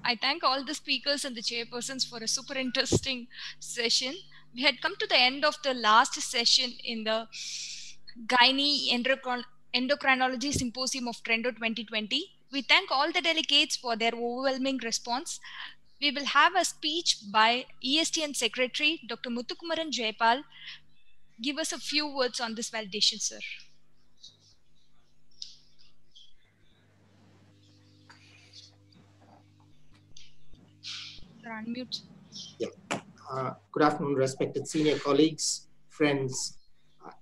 I thank all the speakers and the chairpersons for a super interesting session. We had come to the end of the last session in the Gynae Endocrinology Symposium of Trendo 2020. We thank all the delegates for their overwhelming response. We will have a speech by ESTN Secretary Dr. Muthukumaran Jayapal. Give us a few words on this validation, sir. Unmute. Yeah. Good afternoon, respected senior colleagues, friends,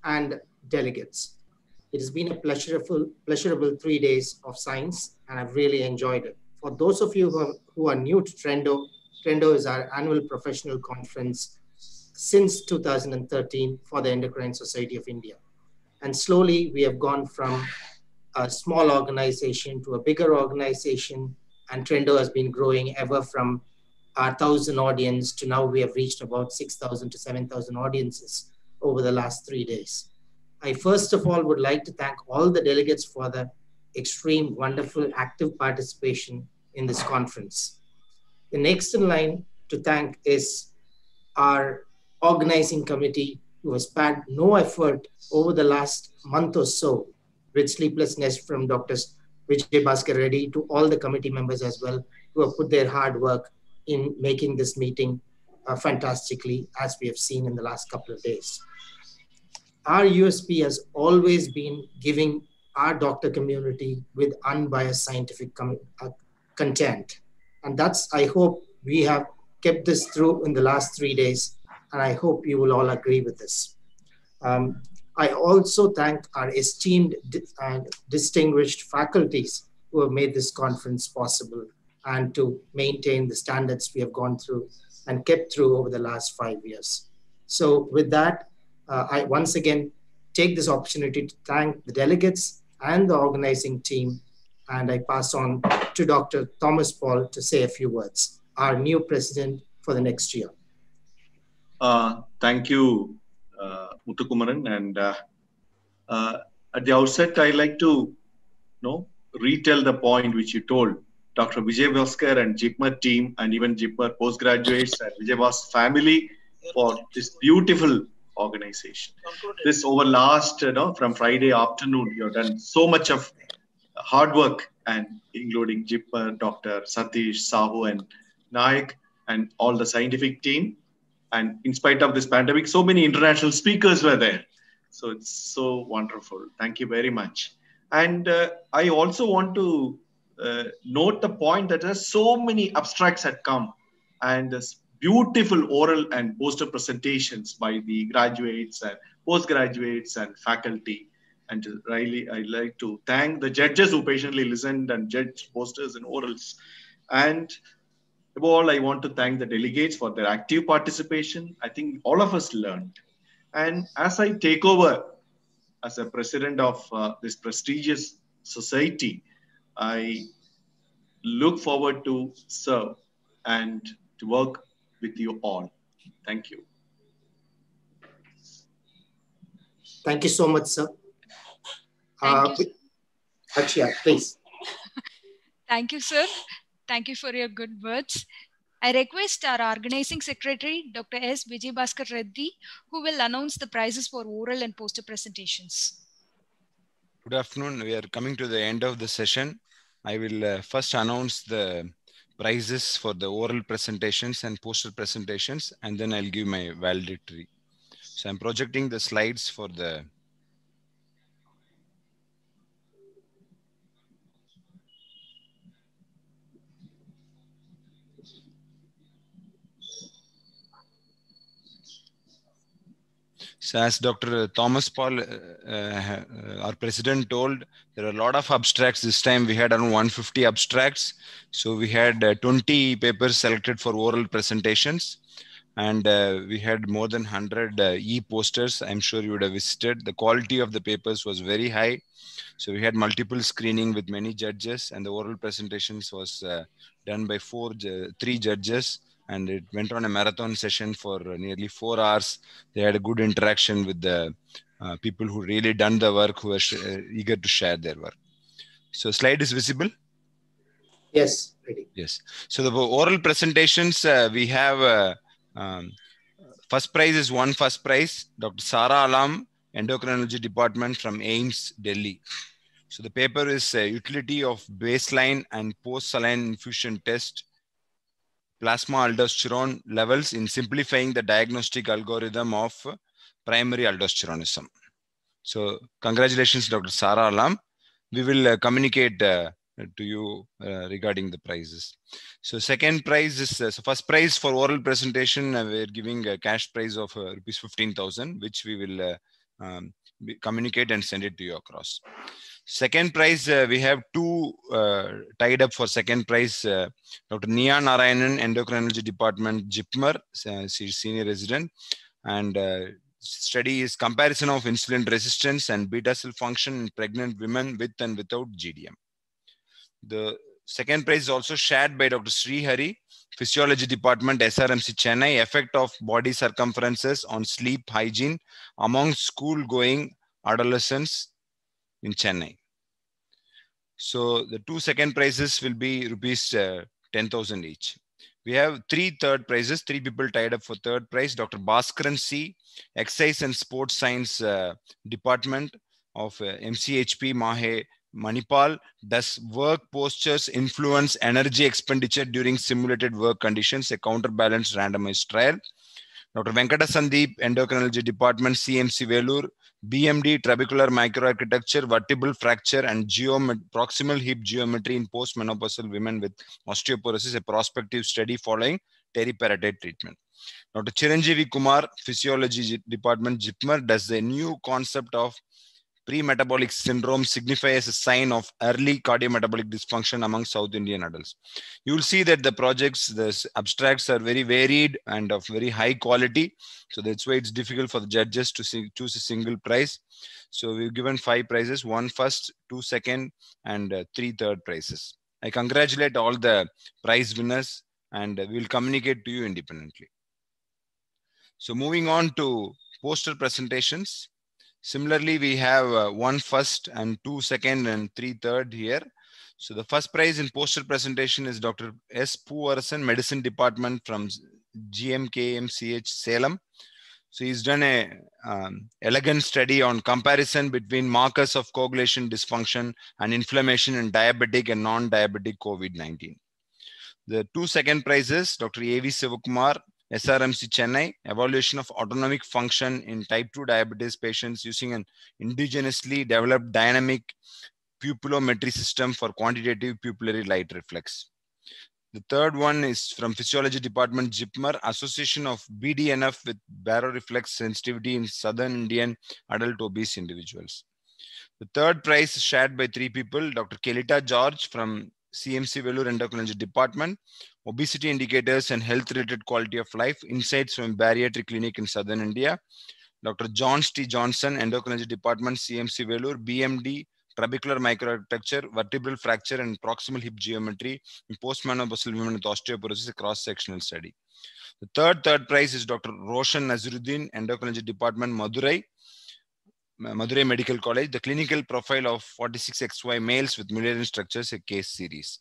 and delegates. It has been a pleasurable 3 days of science, and I've really enjoyed it. For those of you who are new to Trendo, Trendo is our annual professional conference since 2013 for the Endocrine Society of India. And slowly we have gone from a small organization to a bigger organization, and Trendo has been growing ever from our 1,000 audience to now we have reached about 6,000 to 7,000 audiences over the last 3 days. I first of all would like to thank all the delegates for the extreme, wonderful, active participation in this conference. The next in line to thank is our organizing committee, who has spared no effort over the last month or so, with sleeplessness from Drs. Vijay Bhaskar Reddy to all the committee members as well, who have put their hard work in making this meeting fantastically, as we have seen in the last couple of days. Our USP has always been giving our doctor community with unbiased scientific content. And that's, I hope we have kept this through in the last 3 days, and I hope you will all agree with this. I also thank our esteemed and distinguished faculties who have made this conference possible and to maintain the standards we have gone through and kept through over the last 5 years. So with that, I once again take this opportunity to thank the delegates and the organizing team, and I pass on to Dr. Thomas Paul to say a few words, our new president for the next year. Thank you, Muthukumaran. And at the outset, I'd like to retell the point which you told. Dr. Vijay Bhaskar and JIPMER team, and even JIPMER postgraduates and Vijay Bhaskar family for this beautiful organization. This over last, from Friday afternoon, you have done so much of hard work, and including JIPMER, Dr. Satish, Sahu, and Nayak, and all the scientific team. And in spite of this pandemic, so many international speakers were there. So it's so wonderful. Thank you very much. And I also want to note the point that there's so many abstracts had come, and this beautiful oral and poster presentations by the graduates and postgraduates and faculty. And really, I'd like to thank the judges who patiently listened and judged posters and orals. And above all, I want to thank the delegates for their active participation. I think all of us learned. And as I take over as a president of this prestigious society, I look forward to serve and to work with you all. Thank you. Thank you so much, sir. Akshya, please. Thank you, sir. Thank you for your good words. I request our organizing secretary, Dr. S. Vijay Bhaskar Reddy, who will announce the prizes for oral and poster presentations. Good afternoon. We are coming to the end of the session. I will first announce the prizes for the oral presentations and poster presentations, and then I'll give my valedictory. So I'm projecting the slides for the So as Dr. Thomas Paul, our president, told, there are a lot of abstracts. This time we had around 150 abstracts. So we had 20 papers selected for oral presentations. And we had more than 100 e-posters. I'm sure you would have visited. The quality of the papers was very high. So we had multiple screening with many judges, and the oral presentations was done by 3 judges. And it went on a marathon session for nearly 4 hours. They had a good interaction with the people who really done the work, who were eager to share their work. So slide is visible? Yes. ready. Yes. So the oral presentations, we have first prize is one first prize, Dr. Sara Alam, Endocrinology Department from AIIMS, Delhi. So the paper is utility of baseline and post-saline infusion test plasma aldosterone levels in simplifying the diagnostic algorithm of primary aldosteronism. So congratulations, Dr. Sara Alam. We will communicate to you regarding the prizes. So second prize is, so first prize for oral presentation, we're giving a cash prize of rupees 15,000, which we will communicate and send it to you across. Second prize, we have two tied up for second prize. Dr. Nia Narayanan, Endocrinology Department, JIPMER, senior resident, and study is comparison of insulin resistance and beta cell function in pregnant women with and without GDM. The second prize is also shared by Dr. Sri Hari, Physiology Department, SRMC Chennai, effect of body circumferences on sleep hygiene among school-going adolescents in Chennai. So the two second prizes will be rupees 10,000 each. We have three third prizes, three people tied up for third prize. Dr. Bhaskaran C, Exercise and Sports Science Department of MCHP Mahe, Manipal. Does work postures influence energy expenditure during simulated work conditions? A counterbalanced randomized trial. Dr. Venkata Sandeep, Endocrinology Department, CMC Velur, BMD, trabecular microarchitecture, vertebral fracture, and proximal hip geometry in postmenopausal women with osteoporosis, a prospective study following teriparatide treatment. Dr. Chiranjeevi Kumar, Physiology Department, JIPMER, does the new concept of pre-metabolic syndrome signify as a sign of early cardiometabolic dysfunction among South Indian adults? You will see that the projects, the abstracts are very varied and of very high quality. So that's why it's difficult for the judges to choose a single prize. So we've given 5 prizes, 1 first, 2 second, and 3 third prizes. I congratulate all the prize winners and we'll communicate to you independently. So moving on to poster presentations. Similarly, we have 1 first and 2 second and 3 third here. So the first prize in poster presentation is Dr. S. Puvarasan, Medicine Department from GMKMCH Salem. So he's done a elegant study on comparison between markers of coagulation dysfunction and inflammation in diabetic and non-diabetic COVID-19. The 2 second prizes, Dr. A.V. Sivakumar, SRMC Chennai, evaluation of autonomic function in type 2 diabetes patients using an indigenously developed dynamic pupillometry system for quantitative pupillary light reflex. The third one is from Physiology Department, JIPMER, association of BDNF with baroreflex sensitivity in Southern Indian adult obese individuals. The third prize is shared by 3 people, Dr. Kelita George from CMC Velur Endocrinology Department, obesity indicators and health-related quality of life, insights from bariatric clinic in Southern India. Dr. John T. Johnson, Endocrinology Department, CMC Velur, BMD, trabecular microarchitecture, vertebral fracture and proximal hip geometry in postmenopausal women with osteoporosis, a cross-sectional study. The third prize is Dr. Roshan Naziruddin, Endocrinology Department, Madurai Medical College, the clinical profile of 46XY males with Mullerian structures, a case series.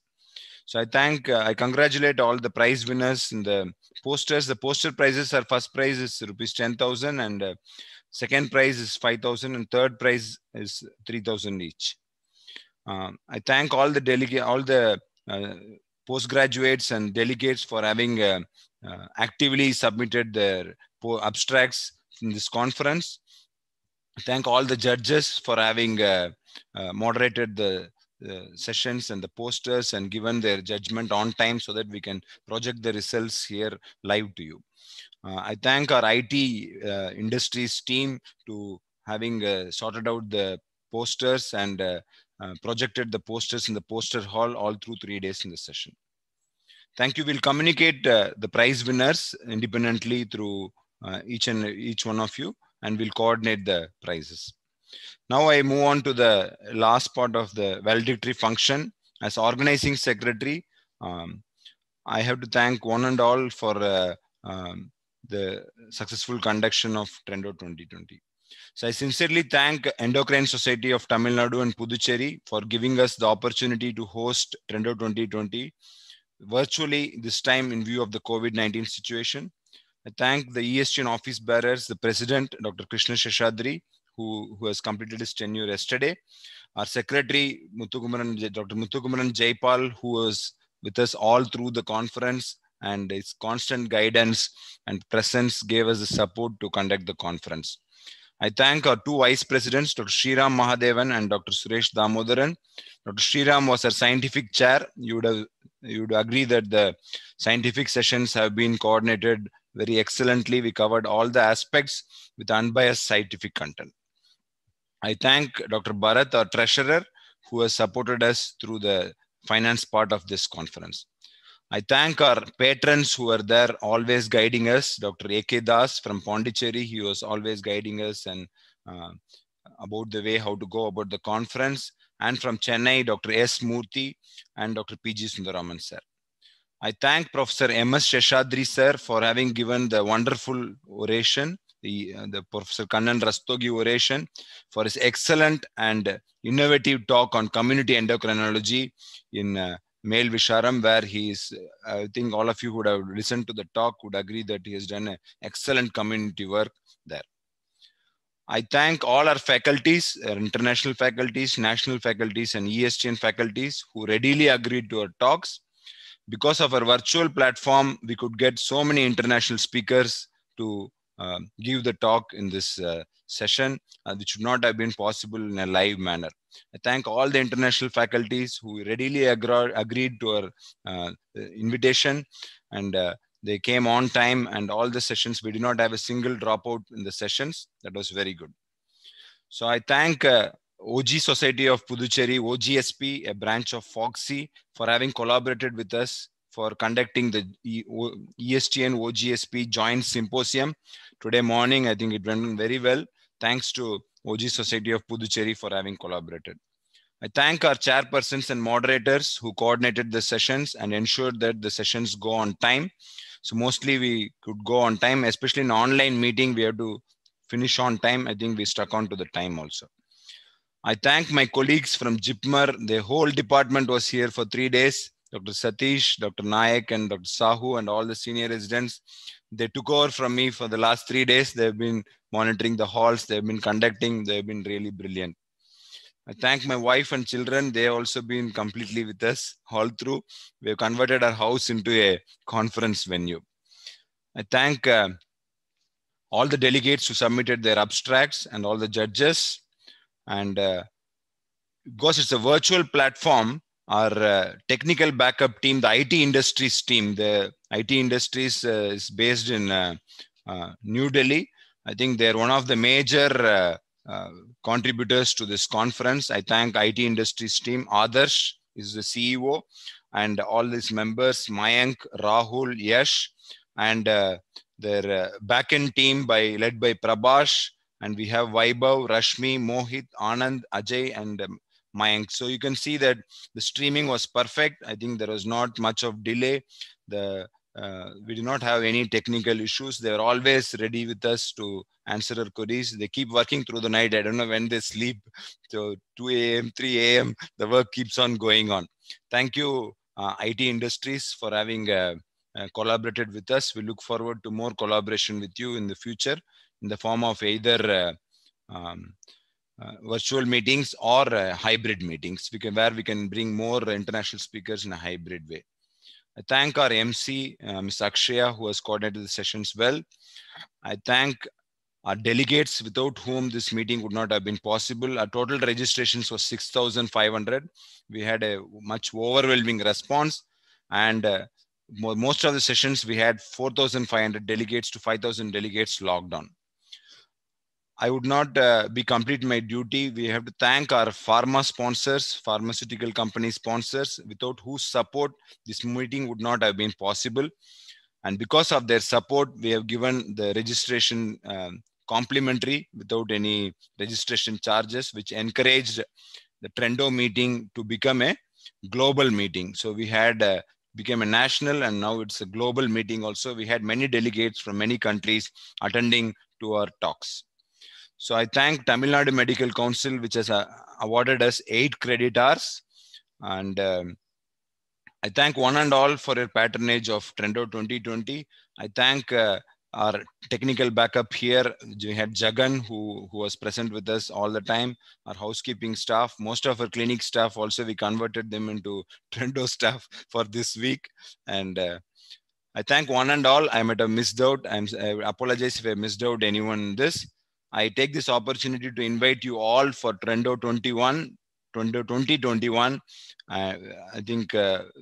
So I congratulate all the prize winners in the posters. The poster prizes are, first prize is rupees 10,000 and second prize is 5,000 and third prize is 3,000 each. I thank all the postgraduates and delegates for having actively submitted their abstracts in this conference. I thank all the judges for having moderated the sessions and the posters and given their judgment on time so that we can project the results here live to you. I thank our IT industries team to having sorted out the posters and projected the posters in the poster hall all through 3 days in the session. Thank you. We'll communicate the prize winners independently through each one of you, and we'll coordinate the prizes. Now I move on to the last part of the valedictory function. As organizing secretary, I have to thank one and all for the successful conduction of Trendo 2020. So I sincerely thank Endocrine Society of Tamil Nadu and Puducherry for giving us the opportunity to host Trendo 2020. virtually this time in view of the COVID-19 situation. I thank the ESGN office bearers, the President, Dr. Krishna Seshadri, who has completed his tenure yesterday. Our Secretary, Dr. Muthukumaran Jaipal, who was with us all through the conference, and his constant guidance and presence gave us the support to conduct the conference. I thank our two vice presidents, Dr. Sriram Mahadevan and Dr. Suresh Damodaran. Dr. Sriram was our scientific chair. You would agree that the scientific sessions have been coordinated very excellently. We covered all the aspects with unbiased scientific content. I thank Dr. Bharat, our treasurer, who has supported us through the finance part of this conference. I thank our patrons who are there always guiding us. Dr. A.K. Das from Pondicherry, he was always guiding us and about the way how to go about the conference. And from Chennai, Dr. S. Murthy and Dr. P.G. Sundaraman sir. I thank Professor M.S. Seshadri sir for having given the wonderful oration, the Professor Kannan Rastogi oration, for his excellent and innovative talk on community endocrinology in Male Visharam, where he is, I think all of you who would have listened to the talk would agree that he has done an excellent community work there. I thank all our faculties, our international faculties, national faculties, and ESGN faculties who readily agreed to our talks. Because of our virtual platform, we could get so many international speakers to give the talk in this session, which would not have been possible in a live manner. I thank all the international faculties who readily agreed to our invitation, and they came on time, and all the sessions, we did not have a single dropout in the sessions. That was very good. So I thank OG Society of Puducherry, OGSP, a branch of FOGSI, for having collaborated with us for conducting the ESGN OGSP joint symposium. Today morning, I think it went very well. Thanks to OG Society of Puducherry for having collaborated. I thank our chairpersons and moderators who coordinated the sessions and ensured that the sessions go on time. So mostly we could go on time, especially in online meeting, we have to finish on time. I think we stuck on to the time also. I thank my colleagues from JIPMER. The whole department was here for 3 days. Dr. Satish, Dr. Nayak, and Dr. Sahu, and all the senior residents. They took over from me for the last 3 days. They've been monitoring the halls. They've been conducting. They've been really brilliant. I thank my wife and children. They have also been completely with us all through. We have converted our house into a conference venue. I thank all the delegates who submitted their abstracts and all the judges. And because it's a virtual platform, our technical backup team, the IT Industries team, the IT Industries is based in New Delhi. I think they're one of the major contributors to this conference. I thank IT Industries team. Adarsh is the CEO, and all these members, Mayank, Rahul, Yash, and their backend team led by Prabhash. And we have Vaibhav, Rashmi, Mohit, Anand, Ajay, and Mayank. So you can see that the streaming was perfect. I think there was not much of delay. We did not have any technical issues. They are always ready with us to answer our queries. They keep working through the night. I don't know when they sleep. So 2 a.m., 3 a.m., the work keeps on going on. Thank you, IT Industries, for having collaborated with us. We look forward to more collaboration with you in the future in the form of either virtual meetings or hybrid meetings, where we can bring more international speakers in a hybrid way. I thank our MC, Ms. Akshaya, who has coordinated the sessions well. I thank our delegates, without whom this meeting would not have been possible. Our total registrations was 6,500. We had a much overwhelming response, and most of the sessions we had 4,500 delegates to 5,000 delegates logged on. I would not be complete my duty. We have to thank our pharma sponsors, pharmaceutical company sponsors, without whose support this meeting would not have been possible. And because of their support, we have given the registration complimentary without any registration charges, which encouraged the Trendo meeting to become a global meeting. So we had became a national, and now it's a global meeting also. We had many delegates from many countries attending to our talks. So I thank Tamil Nadu Medical Council, which has awarded us 8 credit hours. And I thank one and all for your patronage of Trendo 2020. I thank our technical backup here. We had Jagan, who was present with us all the time, our housekeeping staff, most of our clinic staff also, we converted them into Trendo staff for this week. And I thank one and all. I might have missed out. I apologize if I missed out anyone in this. I take this opportunity to invite you all for Trendo 2021. I think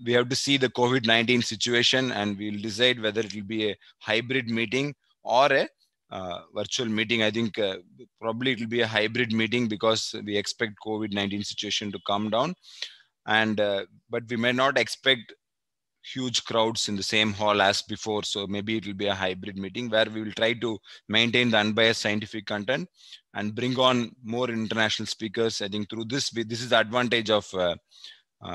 we have to see the COVID-19 situation, and we'll decide whether it will be a hybrid meeting or a virtual meeting. I think probably it will be a hybrid meeting because we expect COVID-19 situation to come down, and but we may not expect huge crowds in the same hall as before. So maybe it will be a hybrid meeting where we will try to maintain the unbiased scientific content and bring on more international speakers. I think through this is the advantage of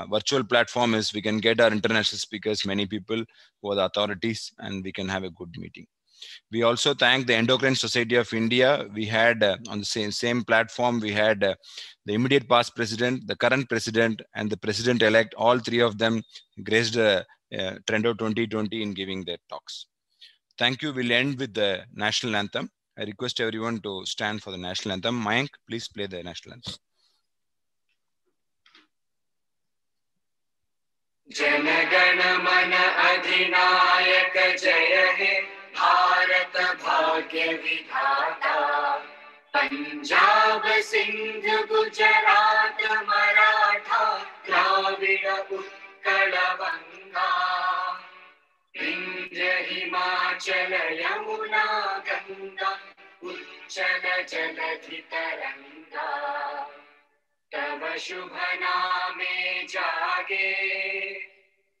virtual platform, is we can get our international speakers, many people who are the authorities, and we can have a good meeting. We also thank the Endocrine Society of India. We had on the same platform, we had the immediate past president, the current president, and the president-elect. All three of them graced Trendo 2020 in giving their talks. Thank you. We'll end with the national anthem. I request everyone to stand for the national anthem. Mayank, please play the national anthem. Jana Gana मन अधिनायक जय हे भारत भाग्य विधाता पंजाब सिंध गुजरात मराठा द्राविड़ उत्कल गंगा विंध्य हिमाचल यमुना गंगा उच्चल जलधि तरंगा तव शुभ नामे जागे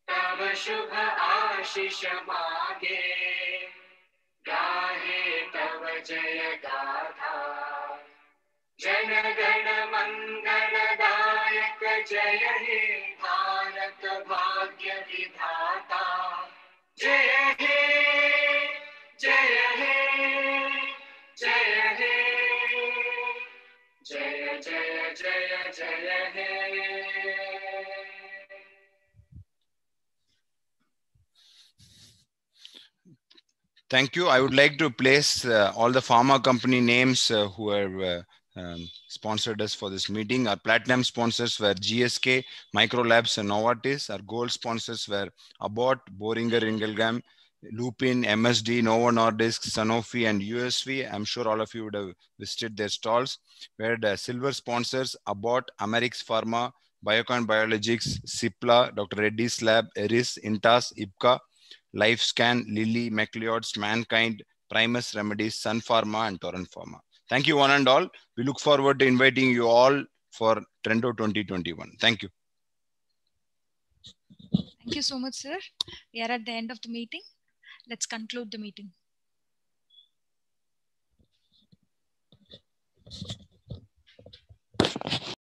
तव शुभ आशीष मागे गाहे तव जय गाथा जन गण मंगलदायक जय हे भारत भाग्य विधाता जय हे जय हे जय हे जय जय जय जय हे Thank you. I would like to place all the pharma company names who have sponsored us for this meeting. Our platinum sponsors were GSK, Microlabs, and Novartis. Our gold sponsors were Abbott, Boehringer Ingelheim, Lupin, MSD, Novo Nordisk, Sanofi, and USV. I'm sure all of you would have visited their stalls. We had silver sponsors, Abbott, Amerix Pharma, Biocon Biologics, Cipla, Dr. Reddy's Lab, Eris, Intas, Ipca, LifeScan, Lilly, McLeod's, Mankind, Primus Remedies, Sun Pharma, and Torrent Pharma. Thank you one and all. We look forward to inviting you all for Trendo 2021. Thank you. Thank you so much, sir. We are at the end of the meeting. Let's conclude the meeting.